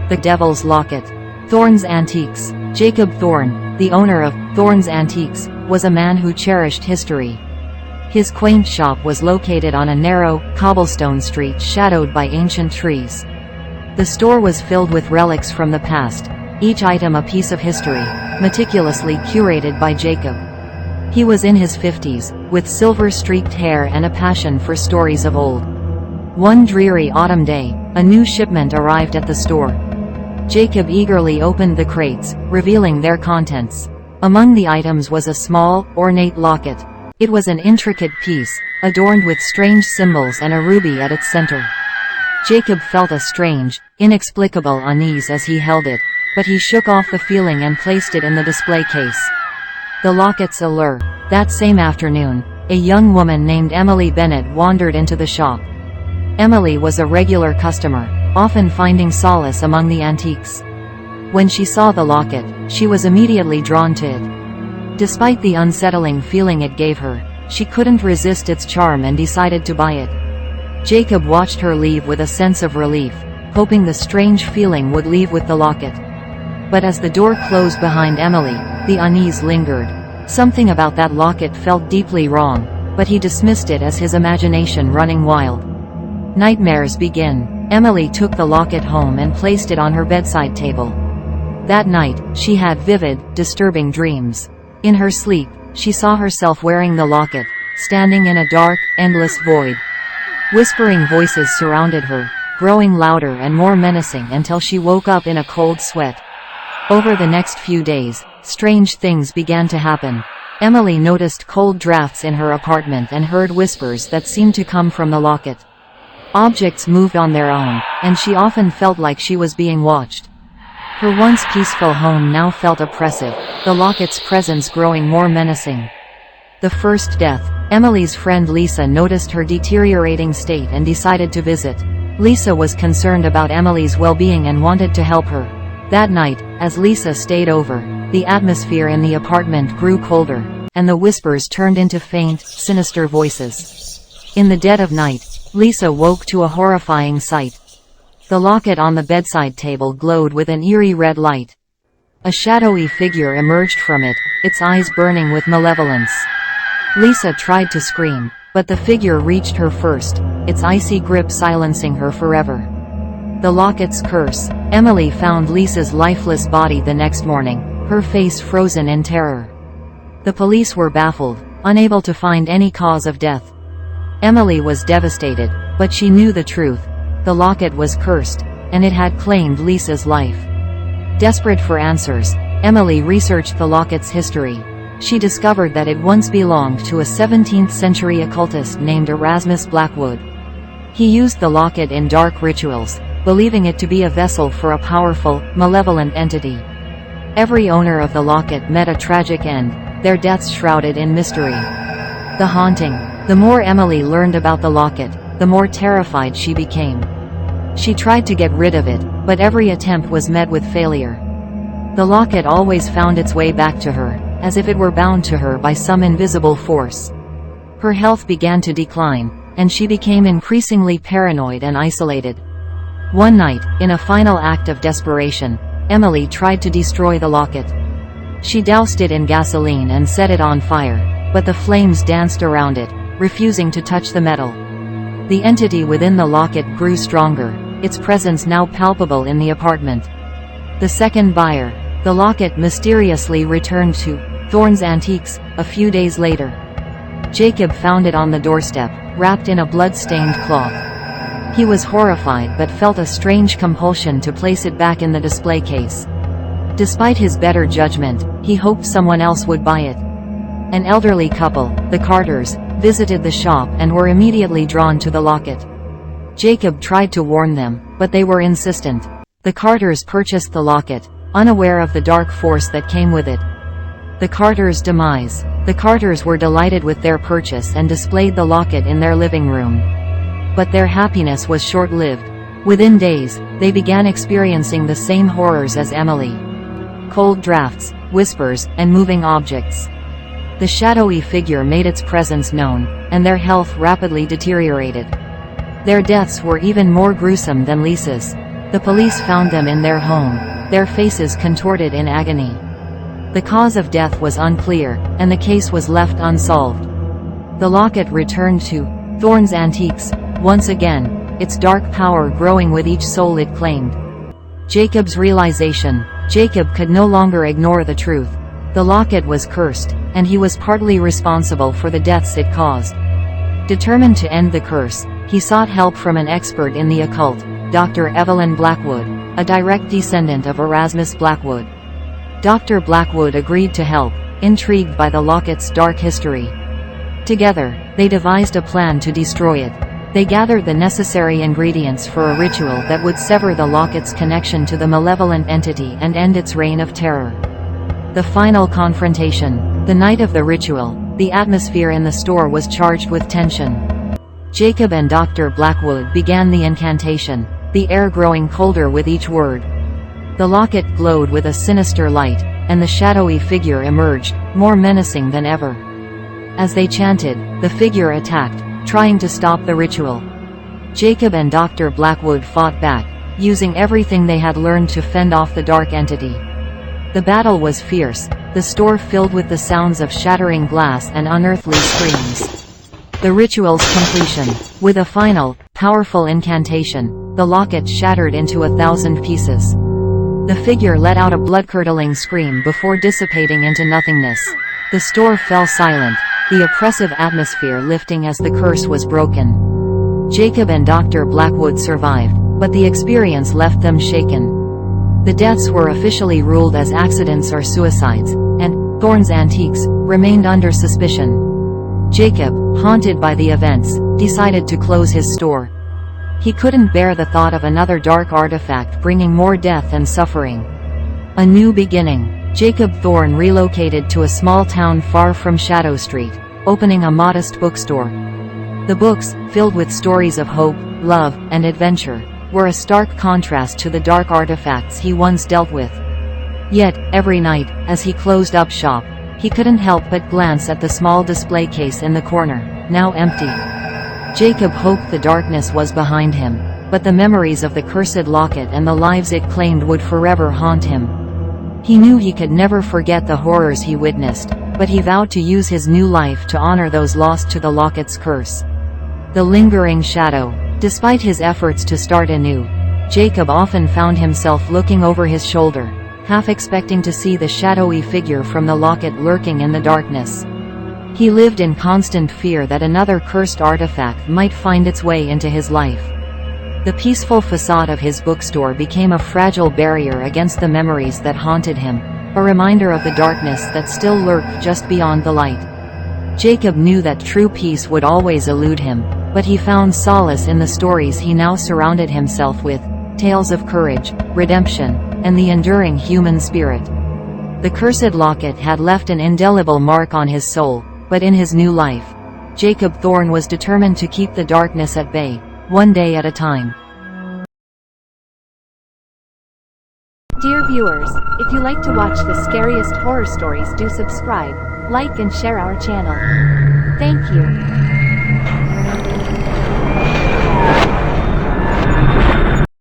The Devil's Locket. Thorne's Antiques. Jacob Thorne, the owner of Thorne's Antiques, was a man who cherished history. His quaint shop was located on a narrow, cobblestone street shadowed by ancient trees. The store was filled with relics from the past, each item a piece of history, meticulously curated by Jacob. He was in his 50s, with silver-streaked hair and a passion for stories of old. One dreary autumn day, a new shipment arrived at the store. Jacob eagerly opened the crates, revealing their contents. Among the items was a small, ornate locket. It was an intricate piece, adorned with strange symbols and a ruby at its center. Jacob felt a strange, inexplicable unease as he held it, but he shook off the feeling and placed it in the display case. The locket's allure. That same afternoon, a young woman named Emily Bennett wandered into the shop. Emily was a regular customer, often finding solace among the antiques. When she saw the locket, she was immediately drawn to it. Despite the unsettling feeling it gave her, she couldn't resist its charm and decided to buy it. Jacob watched her leave with a sense of relief, hoping the strange feeling would leave with the locket. But as the door closed behind Emily, the unease lingered. Something about that locket felt deeply wrong, but he dismissed it as his imagination running wild. Nightmares begin. Emily took the locket home and placed it on her bedside table. That night, she had vivid, disturbing dreams. In her sleep, she saw herself wearing the locket, standing in a dark, endless void. Whispering voices surrounded her, growing louder and more menacing until she woke up in a cold sweat. Over the next few days, strange things began to happen. Emily noticed cold drafts in her apartment and heard whispers that seemed to come from the locket. Objects moved on their own, and she often felt like she was being watched. Her once peaceful home now felt oppressive, the locket's presence growing more menacing. The first death. Emily's friend Lisa noticed her deteriorating state and decided to visit. Lisa was concerned about Emily's well-being and wanted to help her. That night, as Lisa stayed over, the atmosphere in the apartment grew colder, and the whispers turned into faint, sinister voices. In the dead of night, Lisa woke to a horrifying sight. The locket on the bedside table glowed with an eerie red light. A shadowy figure emerged from it, its eyes burning with malevolence. Lisa tried to scream, but the figure reached her first, its icy grip silencing her forever. The locket's curse. Emily found Lisa's lifeless body the next morning, her face frozen in terror. The police were baffled, unable to find any cause of death. Emily was devastated, but she knew the truth. The locket was cursed, and it had claimed Lisa's life. Desperate for answers, Emily researched the locket's history. She discovered that it once belonged to a 17th-century occultist named Erasmus Blackwood. He used the locket in dark rituals, believing it to be a vessel for a powerful, malevolent entity. Every owner of the locket met a tragic end, their deaths shrouded in mystery. The haunting. The more Emily learned about the locket, the more terrified she became. She tried to get rid of it, but every attempt was met with failure. The locket always found its way back to her, as if it were bound to her by some invisible force. Her health began to decline, and she became increasingly paranoid and isolated. One night, in a final act of desperation, Emily tried to destroy the locket. She doused it in gasoline and set it on fire, but the flames danced around it, refusing to touch the metal. The entity within the locket grew stronger, its presence now palpable in the apartment. The second buyer. The locket mysteriously returned to Thorne's Antiques a few days later. Jacob found it on the doorstep, wrapped in a blood-stained cloth. He was horrified but felt a strange compulsion to place it back in the display case. Despite his better judgment, he hoped someone else would buy it. An elderly couple, the Carters, visited the shop and were immediately drawn to the locket. Jacob tried to warn them, but they were insistent. The Carters purchased the locket, unaware of the dark force that came with it. The Carters' demise. The Carters were delighted with their purchase and displayed the locket in their living room. But their happiness was short-lived. Within days, they began experiencing the same horrors as Emily. Cold drafts, whispers, and moving objects. The shadowy figure made its presence known, and their health rapidly deteriorated. Their deaths were even more gruesome than Lisa's. The police found them in their home, their faces contorted in agony. The cause of death was unclear, and the case was left unsolved. The locket returned to Thorne's Antiques, once again, its dark power growing with each soul it claimed. Jacob's realization: Jacob could no longer ignore the truth. The locket was cursed, and he was partly responsible for the deaths it caused. Determined to end the curse, he sought help from an expert in the occult, Dr. Evelyn Blackwood, a direct descendant of Erasmus Blackwood. Dr. Blackwood agreed to help, intrigued by the locket's dark history. Together, they devised a plan to destroy it. They gathered the necessary ingredients for a ritual that would sever the locket's connection to the malevolent entity and end its reign of terror. The final confrontation. The night of the ritual, the atmosphere in the store was charged with tension. Jacob and Dr. Blackwood began the incantation, the air growing colder with each word. The locket glowed with a sinister light, and the shadowy figure emerged, more menacing than ever. As they chanted, the figure attacked, trying to stop the ritual. Jacob and Dr. Blackwood fought back, using everything they had learned to fend off the dark entity. The battle was fierce, the store filled with the sounds of shattering glass and unearthly screams. The ritual's completion. With a final, powerful incantation, the locket shattered into 1,000 pieces. The figure let out a blood-curdling scream before dissipating into nothingness. The store fell silent, the oppressive atmosphere lifting as the curse was broken. Jacob and Dr. Blackwood survived, but the experience left them shaken. The deaths were officially ruled as accidents or suicides, and Thorne's Antiques remained under suspicion. Jacob, haunted by the events, decided to close his store. He couldn't bear the thought of another dark artifact bringing more death and suffering. A new beginning. Jacob Thorne relocated to a small town far from Shadow Street, opening a modest bookstore. The books, filled with stories of hope, love, and adventure, were a stark contrast to the dark artifacts he once dealt with. Yet, every night, as he closed up shop, he couldn't help but glance at the small display case in the corner, now empty. Jacob hoped the darkness was behind him, but the memories of the cursed locket and the lives it claimed would forever haunt him. He knew he could never forget the horrors he witnessed, but he vowed to use his new life to honor those lost to the locket's curse. The lingering shadow. Despite his efforts to start anew, Jacob often found himself looking over his shoulder, half expecting to see the shadowy figure from the locket lurking in the darkness. He lived in constant fear that another cursed artifact might find its way into his life. The peaceful facade of his bookstore became a fragile barrier against the memories that haunted him, a reminder of the darkness that still lurked just beyond the light. Jacob knew that true peace would always elude him, but he found solace in the stories he now surrounded himself with, tales of courage, redemption, and the enduring human spirit. The cursed locket had left an indelible mark on his soul, but in his new life, Jacob Thorne was determined to keep the darkness at bay, one day at a time. Dear viewers, if you like to watch the scariest horror stories, do subscribe, like and share our channel. Thank you.